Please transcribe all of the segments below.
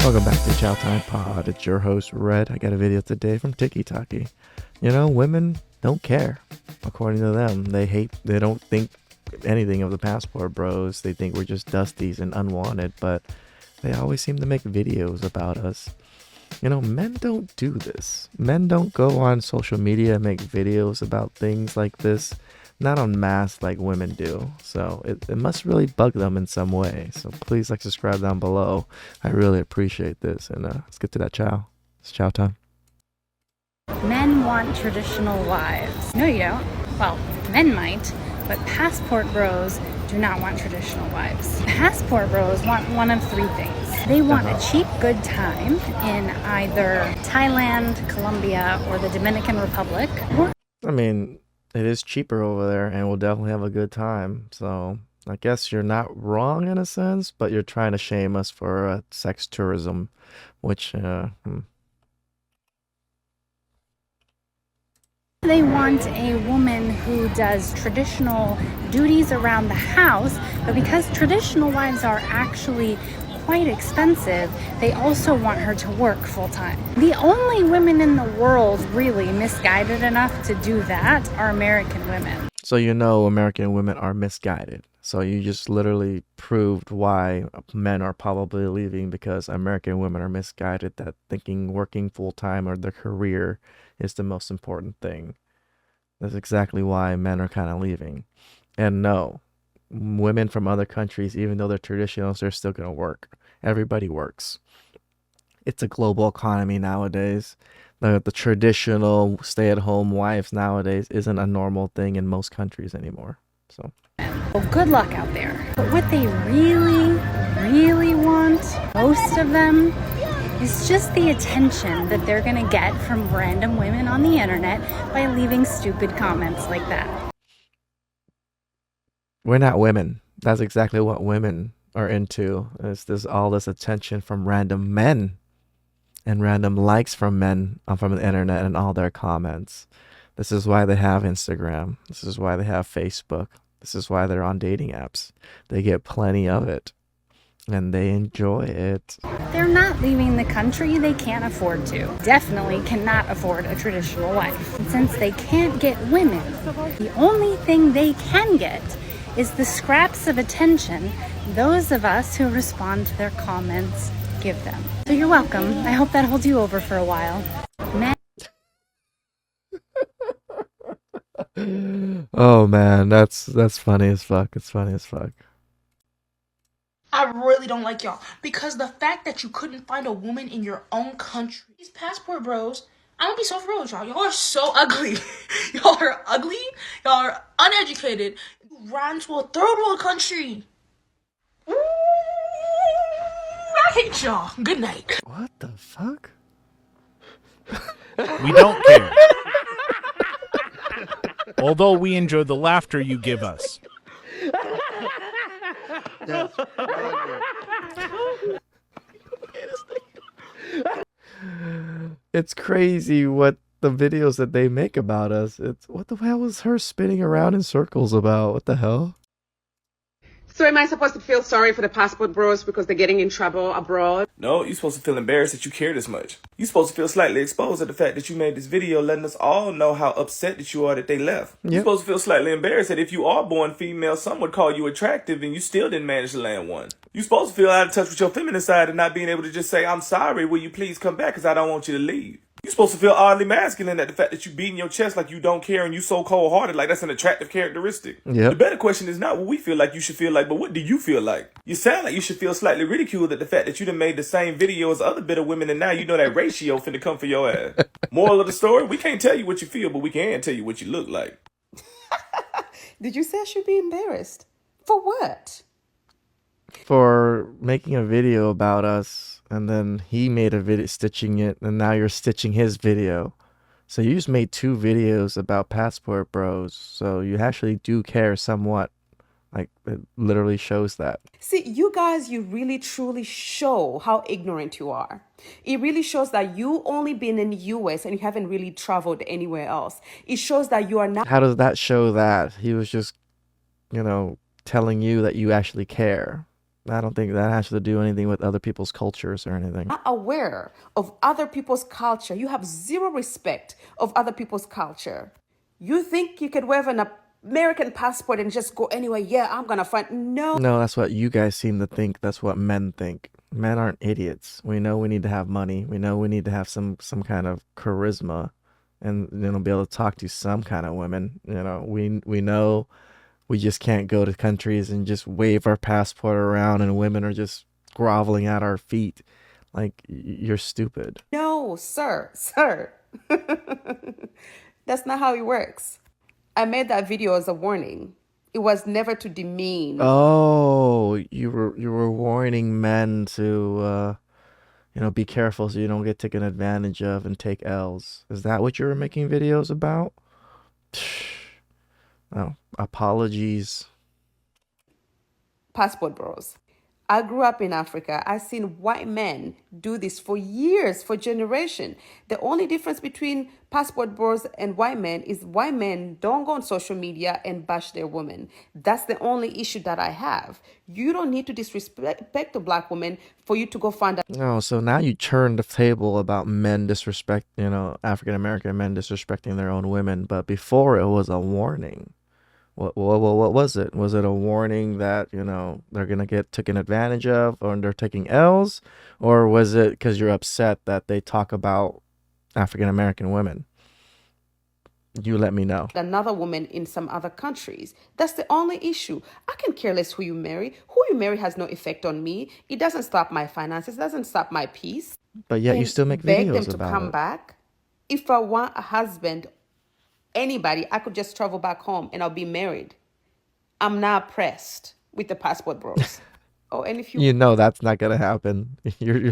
Welcome back to TheChowTimePod. It's your host, Red. I got a video today from TikTok. You know, women don't care. According to them, they don't think anything of the passport bros. They think we're just dusties and unwanted, but they always seem to make videos about us. You know, men don't do this. Men don't go on social media and make videos about things like this. Not en masse like women do. So it must really bug them in some way. So please subscribe down below. I really appreciate this. And let's get to that chow. It's chow time. Men want traditional wives. No, you don't. Well, men might, but passport bros do not want traditional wives. Passport bros want one of three things. They want a cheap, good time in either Thailand, Colombia, or the Dominican Republic. I mean, it is cheaper over there, and we'll definitely have a good time. So I guess you're not wrong in a sense, but you're trying to shame us for sex tourism, which They want a woman who does traditional duties around the house, but because traditional wives are actually quite expensive, they also want her to work full-time. The only women in the world really misguided enough to do that are American women. So you know American women are misguided. So you just literally proved why men are probably leaving, because American women are misguided, that thinking working full-time or their career is the most important thing. That's exactly why men are kind of leaving. And no, women from other countries, even though they're traditionals, they're still going to work. Everybody works. It's a global economy nowadays. The traditional stay-at-home wives nowadays isn't a normal thing in most countries anymore. So, well, good luck out there. But what they really, really want, most of them, is just the attention that they're going to get from random women on the internet by leaving stupid comments like that. We're not women. That's exactly what women are into. Is this all this attention from random men and random likes from men from the internet and all their comments. This is why they have Instagram. This is why they have Facebook. This is why they're on dating apps. They get plenty of it. And they enjoy it. They're not leaving the country. They can't afford to. Definitely cannot afford a traditional wife. And since they can't get women, the only thing they can get is the scraps of attention those of us who respond to their comments give them. So you're welcome. I hope that holds you over for a while. Oh man, that's funny as fuck. It's funny as fuck. I really don't like y'all, because the fact that you couldn't find a woman in your own country, these passport bros, I'm gonna be so for real with y'all. Y'all are so ugly. Y'all are ugly. Y'all are uneducated. You ran to a third world country. Ooh, I hate y'all. Good night. What the fuck? We don't care. Although we enjoy the laughter you give us. It's crazy what the videos that they make about us. It's what the hell was her spinning around in circles about? What the hell? So am I supposed to feel sorry for the passport bros because they're getting in trouble abroad? No, you're supposed to feel embarrassed that you care this much. You're supposed to feel slightly exposed at the fact that you made this video letting us all know how upset that you are that they left. Yep. You're supposed to feel slightly embarrassed that if you are born female, some would call you attractive and you still didn't manage to land one. You're supposed to feel out of touch with your feminine side and not being able to just say, I'm sorry, will you please come back because I don't want you to leave. You're supposed to feel oddly masculine at the fact that you beating your chest like you don't care and you so cold-hearted, like that's an attractive characteristic. Yep. The better question is not what we feel like you should feel like, but what do you feel like? You sound like you should feel slightly ridiculed at the fact that you done made the same video as other bitter women and now you know that ratio finna come for your ass. Moral of the story, we can't tell you what you feel, but we can tell you what you look like. Did you say I should be embarrassed? For what? For making a video about us, and then he made a video stitching it, and now you're stitching his video. So you just made two videos about passport bros, so you actually do care somewhat. Like, it literally shows that. See, you guys, you really truly show how ignorant you are. It really shows that you only been in the US and you haven't really traveled anywhere else. It shows that you are not. How does that show that? He was just, telling you that you actually care. I don't think that has to do anything with other people's cultures or anything. Not aware of other people's culture. You have zero respect of other people's culture. You think you could wear an American passport and just go anywhere? Yeah, I'm gonna find. No. No, that's what you guys seem to think. That's what men think. Men aren't idiots. We know we need to have money. We know we need to have some kind of charisma, and be able to talk to some kind of women. We know we just can't go to countries and just wave our passport around, and women are just groveling at our feet. Like, you're stupid. No, sir. That's not how it works. I made that video as a warning. It was never to demean. Oh, you were warning men to be careful so you don't get taken advantage of and take L's. Is that what you were making videos about? Oh, apologies. Passport bros. I grew up in Africa. I've seen white men do this for years, for generations. The only difference between passport bros and white men is white men don't go on social media and bash their women. That's the only issue that I have. You don't need to disrespect a black woman for you to go find a... Oh, so now you turned the table about men African American men disrespecting their own women, but before it was a warning. What was it? Was it a warning that, they're going to get taken advantage of or they're taking L's? Or was it because you're upset that they talk about African American women? You let me know. Another woman in some other countries. That's the only issue. I can care less who you marry. Who you marry has no effect on me. It doesn't stop my finances. It doesn't stop my peace. But yet you still make beg videos them to about come it. back. If I want a husband, anybody, I could just travel back home and I'll be married. I'm not pressed with the passport bros. Oh, and if you that's not gonna happen. You're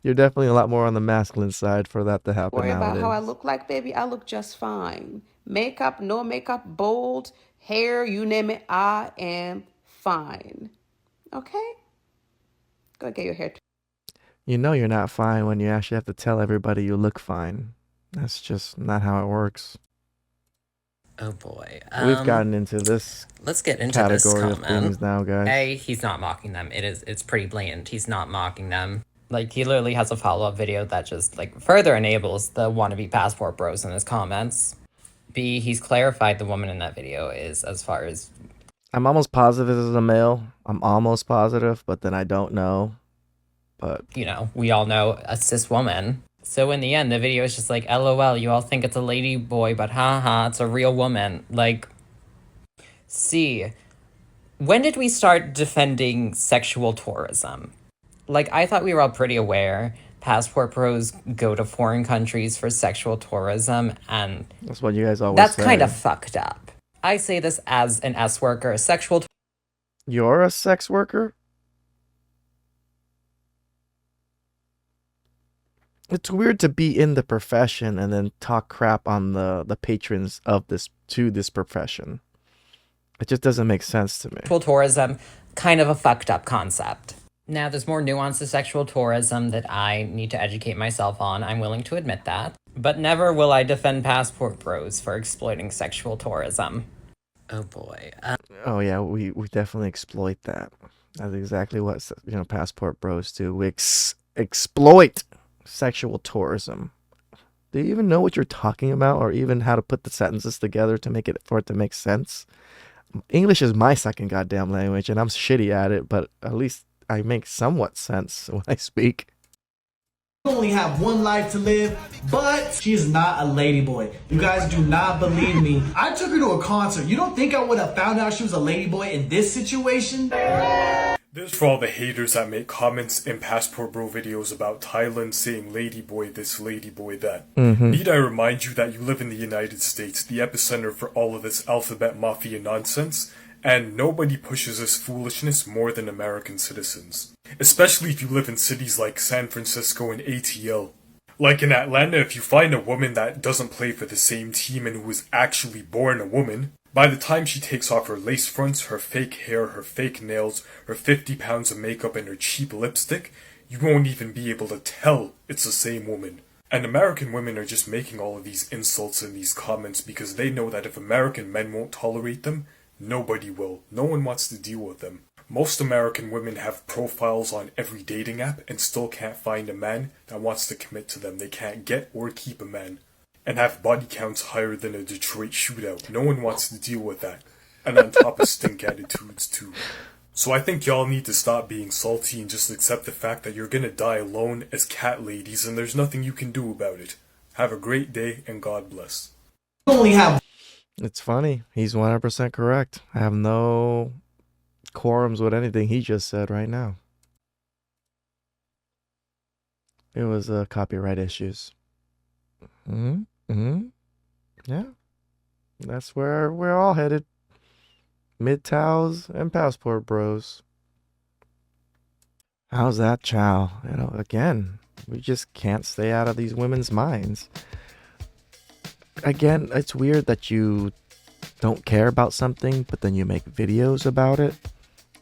definitely a lot more on the masculine side for that to happen worry about nowadays. how I look like, baby, I look just fine. Makeup, no makeup, bold, hair, you name it, I am fine. Okay? Go get your hair. You're not fine when you actually have to tell everybody you look fine. That's just not how it works. Oh boy. We've gotten into this Let's get into this category of comment. things now, guys. A, he's not mocking them. It's pretty blatant. He's not mocking them. Like, he literally has a follow-up video that just, further enables the wannabe passport bros in his comments. B, he's clarified the woman in that video is, as far as... I'm almost positive this is a male. I'm almost positive, but then I don't know. But... we all know a cis woman. So in the end, the video is just like, LOL, you all think it's a Ladyboy, but haha, it's a real woman. C, when did we start defending sexual tourism? I thought we were all pretty aware passport pros go to foreign countries for sexual tourism, and that's what you guys always that's say. kind of fucked up. I say this as an S worker. You're a sex worker? It's weird to be in the profession and then talk crap on the patrons of this profession. It just doesn't make sense to me. Sexual tourism, kind of a fucked up concept. Now, there's more nuance to sexual tourism that I need to educate myself on. I'm willing to admit that. But never will I defend passport bros for exploiting sexual tourism. Oh boy. Oh yeah, we definitely exploit that. That's exactly what passport bros do. We exploit sexual tourism. Do you even know what you're talking about, or even how to put the sentences together for it to make sense? English is my second goddamn language, and I'm shitty at it, but at least I make somewhat sense when I speak. You only have one life to live, but she is not a ladyboy. You guys do not believe me. I took her to a concert. You don't think I would have found out she was a ladyboy in this situation? This is for all the haters that make comments in Passport Bro videos about Thailand saying ladyboy this, ladyboy that. Need I remind you that you live in the United States, the epicenter for all of this alphabet mafia nonsense, and nobody pushes this foolishness more than American citizens. Especially if you live in cities like San Francisco and ATL. Like in Atlanta, if you find a woman that doesn't play for the same team and who was actually born a woman, by the time she takes off her lace fronts, her fake hair, her fake nails, her 50 pounds of makeup, and her cheap lipstick, you won't even be able to tell it's the same woman. And American women are just making all of these insults in these comments because they know that if American men won't tolerate them, nobody will. No one wants to deal with them. Most American women have profiles on every dating app and still can't find a man that wants to commit to them. They can't get or keep a man. And have body counts higher than a Detroit shootout. No one wants to deal with that. And on top of stink attitudes too. So I think y'all need to stop being salty and just accept the fact that you're gonna die alone as cat ladies and there's nothing you can do about it. Have a great day and God bless. It's funny. He's 100% correct. I have no quorums with anything he just said right now. It was copyright issues. Yeah. That's where we're all headed. Mid-towels and passport bros. How's that, Chow? You know, again, we just can't stay out of these women's minds. Again, it's weird that you don't care about something, but then you make videos about it.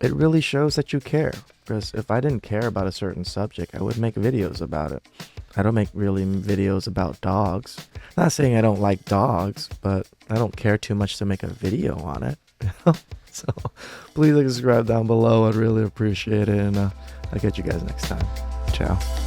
It really shows that you care. Because if I didn't care about a certain subject, I would make videos about it. I don't make really videos about dogs. Not saying I don't like dogs, but I don't care too much to make a video on it. So please subscribe down below. I'd really appreciate it. And I'll catch you guys next time. Ciao.